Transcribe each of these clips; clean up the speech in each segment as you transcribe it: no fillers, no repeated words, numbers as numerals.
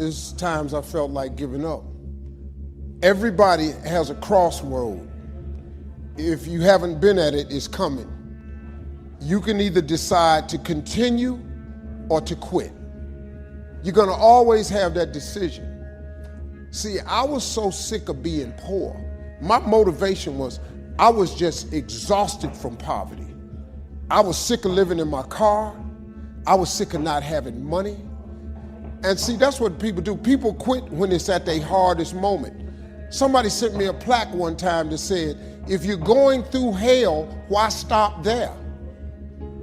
There's times I felt like giving up. Everybody has a crossroad. If you haven't been at it, it's coming. You can either decide to continue or to quit. You're gonna always have that decision. See, I was so sick of being poor. My motivation was, I was just exhausted from poverty. I was sick of living in my car. I was sick of not having money. And see, that's what people do. People quit when it's at their hardest moment. Somebody sent me a plaque one time that said, if you're going through hell, why stop there?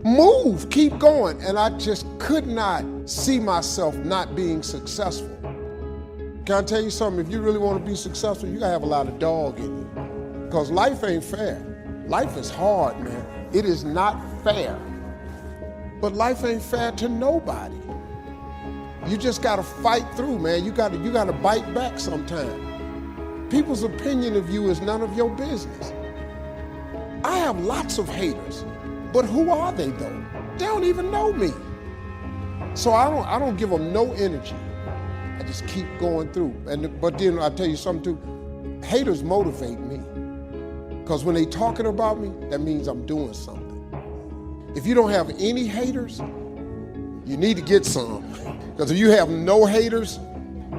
Move, keep going. And I just could not see myself not being successful. Can I tell you something? If you really want to be successful, you gotta have a lot of dog in you. Because life ain't fair. Life is hard, man. It is not fair. But life ain't fair to nobody. You just gotta fight through, man. You gotta bite back sometime. People's opinion of you is none of your business. I have lots of haters, but who are they though? They don't even know me. So I don't give them no energy. I just keep going through. But then I'll tell you something too, haters motivate me. Because when they talking about me, that means I'm doing something. If you don't have any haters, you need to get some. Because if you have no haters,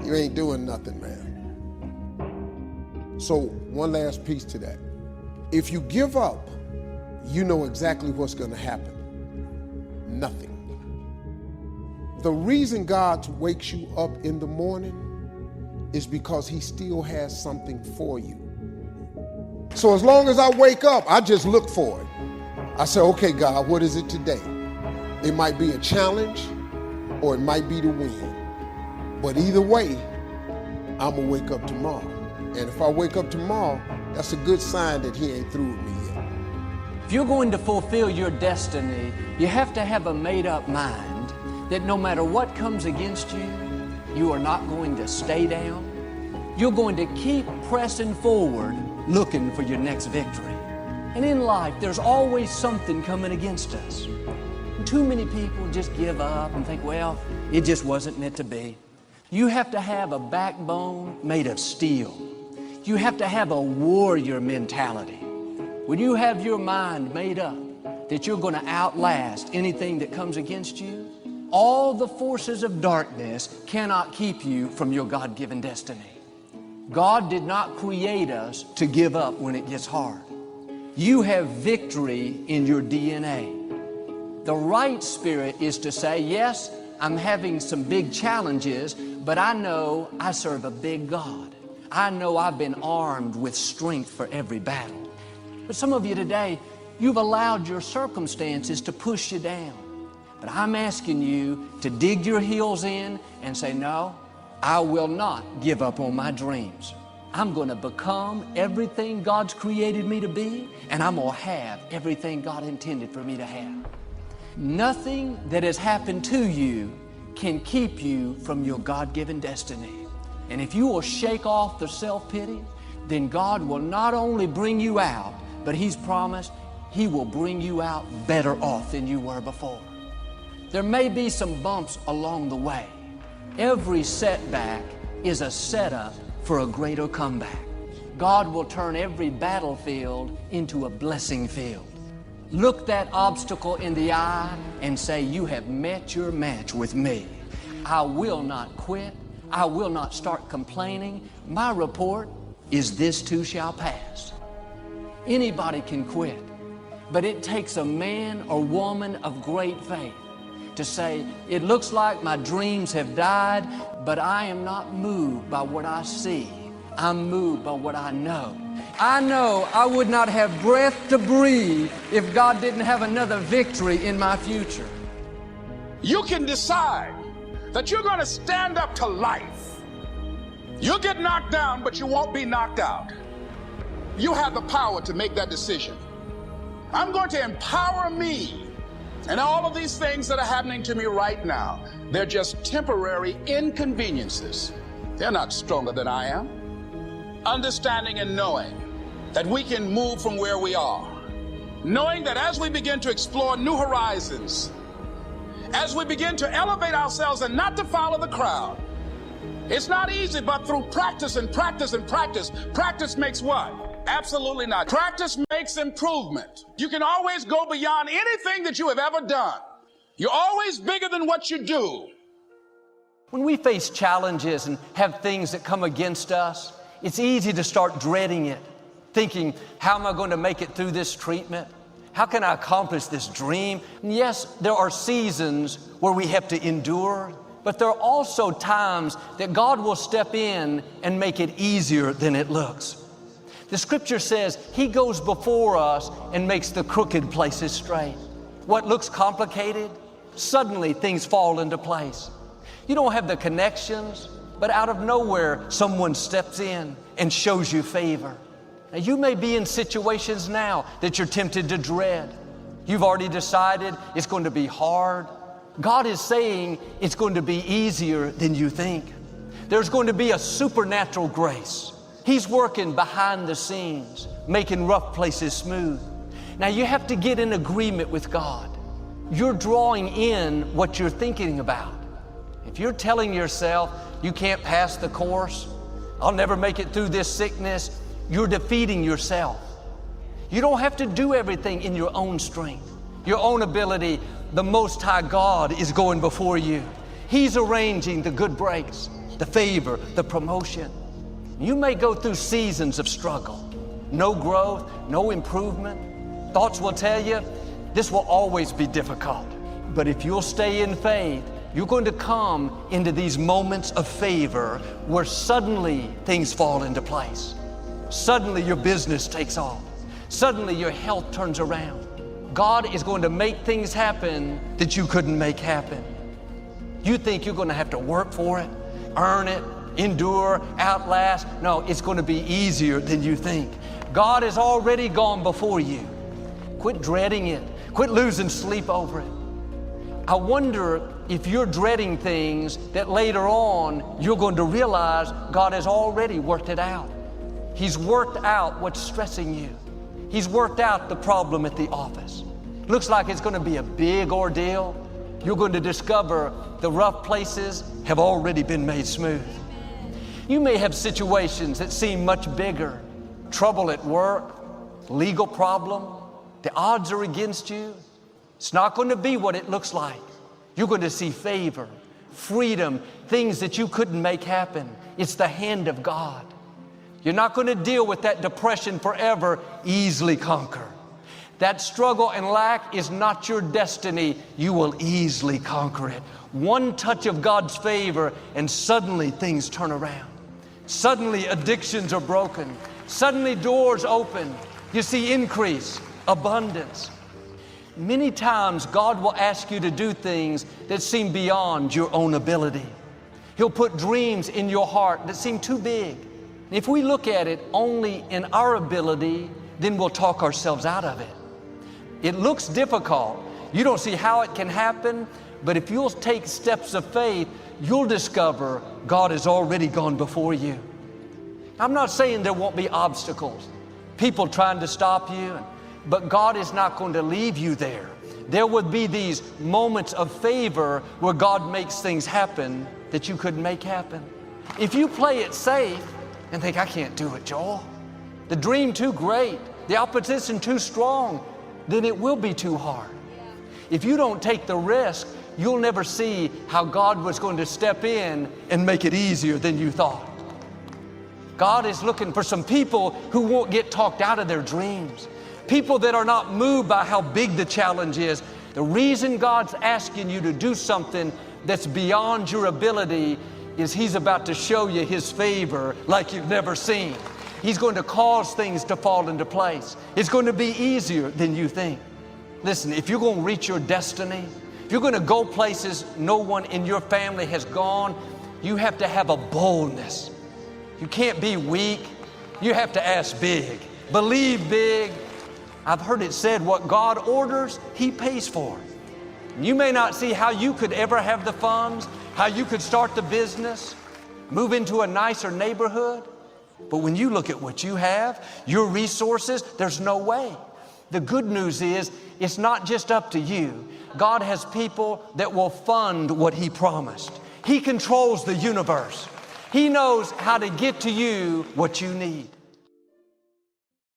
you ain't doing nothing, man. So one last piece to that. If you give up, you know exactly what's gonna happen. Nothing. The reason God wakes you up in the morning is because he still has something for you. So as long as I wake up, I just look for it. I say, okay, God, what is it today? It might be a challenge or it might be to win. But either way, I'm gonna wake up tomorrow. And if I wake up tomorrow, that's a good sign that he ain't through with me yet. If you're going to fulfill your destiny, you have to have a made-up mind that no matter what comes against you, you are not going to stay down. You're going to keep pressing forward, looking for your next victory. And in life, there's always something coming against us. Too many people just give up and think, well, it just wasn't meant to be. You have to have a backbone made of steel. You have to have a warrior mentality. When you have your mind made up that you're going to outlast anything that comes against you, all the forces of darkness cannot keep you from your God-given destiny. God did not create us to give up when it gets hard. You have victory in your DNA. The right spirit is to say, yes, I'm having some big challenges, but I know I serve a big God. I know I've been armed with strength for every battle. But some of you today, you've allowed your circumstances to push you down. But I'm asking you to dig your heels in and say, no, I will not give up on my dreams. I'm going to become everything God's created me to be, and I'm going to have everything God intended for me to have. Nothing that has happened to you can keep you from your God-given destiny. And if you will shake off the self-pity, then God will not only bring you out, but he's promised he will bring you out better off than you were before. There may be some bumps along the way. Every setback is a setup for a greater comeback. God will turn every battlefield into a blessing field. Look that obstacle in the eye and say, you have met your match with me. I will not quit. I will not start complaining. My report is this too shall pass. Anybody can quit, but it takes a man or woman of great faith to say, it looks like my dreams have died, but I am not moved by what I see. I'm moved by what I know. I know I would not have breath to breathe if God didn't have another victory in my future. You can decide that you're going to stand up to life. You'll get knocked down, but you won't be knocked out. You have the power to make that decision. I'm going to empower me. And all of these things that are happening to me right now, they're just temporary inconveniences. They're not stronger than I am. Understanding and knowing that we can move from where we are. Knowing that as we begin to explore new horizons, as we begin to elevate ourselves and not to follow the crowd, It's not easy, but through practice and practice and practice. Practice makes what? Absolutely not. Practice makes improvement. You can always go beyond anything that you have ever done. You're always bigger than what you do. When we face challenges and have things that come against us, it's easy to start dreading it, thinking, how am I going to make it through this treatment? How can I accomplish this dream? And yes, there are seasons where we have to endure, but there are also times that God will step in and make it easier than it looks. The scripture says He goes before us and makes the crooked places straight. What looks complicated, suddenly things fall into place. You don't have the connections, but out of nowhere, someone steps in and shows you favor. Now, you may be in situations now that you're tempted to dread. You've already decided it's going to be hard. God is saying it's going to be easier than you think. There's going to be a supernatural grace. He's working behind the scenes, making rough places smooth. Now, you have to get in agreement with God. You're drawing in what you're thinking about. If you're telling yourself you can't pass the course, I'll never make it through this sickness, you're defeating yourself. You don't have to do everything in your own strength, your own ability. The Most High God is going before you. He's arranging the good breaks, the favor, the promotion. You may go through seasons of struggle, no growth, no improvement. Thoughts will tell you this will always be difficult. But if you'll stay in faith, you're going to come into these moments of favor where suddenly things fall into place. Suddenly your business takes off. Suddenly your health turns around. God is going to make things happen that you couldn't make happen. You think you're going to have to work for it, earn it, endure, outlast. No, it's going to be easier than you think. God has already gone before you. Quit dreading it. Quit losing sleep over it. I wonder if you're dreading things that later on you're going to realize God has already worked it out. He's worked out what's stressing you. He's worked out the problem at the office. Looks like it's going to be a big ordeal. You're going to discover the rough places have already been made smooth. You may have situations that seem much bigger. Trouble at work, legal problem. The odds are against you. It's not going to be what it looks like. You're going to see favor, freedom, things that you couldn't make happen. It's the hand of God. You're not going to deal with that depression forever, easily conquer. That struggle and lack is not your destiny. You will easily conquer it. One touch of God's favor and suddenly things turn around. Suddenly addictions are broken. Suddenly doors open. You see increase, abundance. Many times God will ask you to do things that seem beyond your own ability. He'll put dreams in your heart that seem too big. If we look at it only in our ability, then we'll talk ourselves out of it. It looks difficult. You don't see how it can happen, but if you'll take steps of faith, you'll discover God has already gone before you. I'm not saying there won't be obstacles, people trying to stop you, but God is not going to leave you there. There would be these moments of favor where God makes things happen that you couldn't make happen. If you play it safe and think, I can't do it, Joel, the dream too great, the opposition too strong, then it will be too hard. If you don't take the risk, you'll never see how God was going to step in and make it easier than you thought. God is looking for some people who won't get talked out of their dreams. People that are not moved by how big the challenge is. The reason God's asking you to do something that's beyond your ability is He's about to show you His favor like you've never seen. He's going to cause things to fall into place. It's going to be easier than you think. Listen, if you're going to reach your destiny, if you're going to go places no one in your family has gone, you have to have a boldness. You can't be weak. You have to ask big. Believe big. I've heard it said, what God orders, He pays for. You may not see how you could ever have the funds, how you could start the business, move into a nicer neighborhood. But when you look at what you have, your resources, there's no way. The good news is, it's not just up to you. God has people that will fund what He promised. He controls the universe. He knows how to get to you what you need.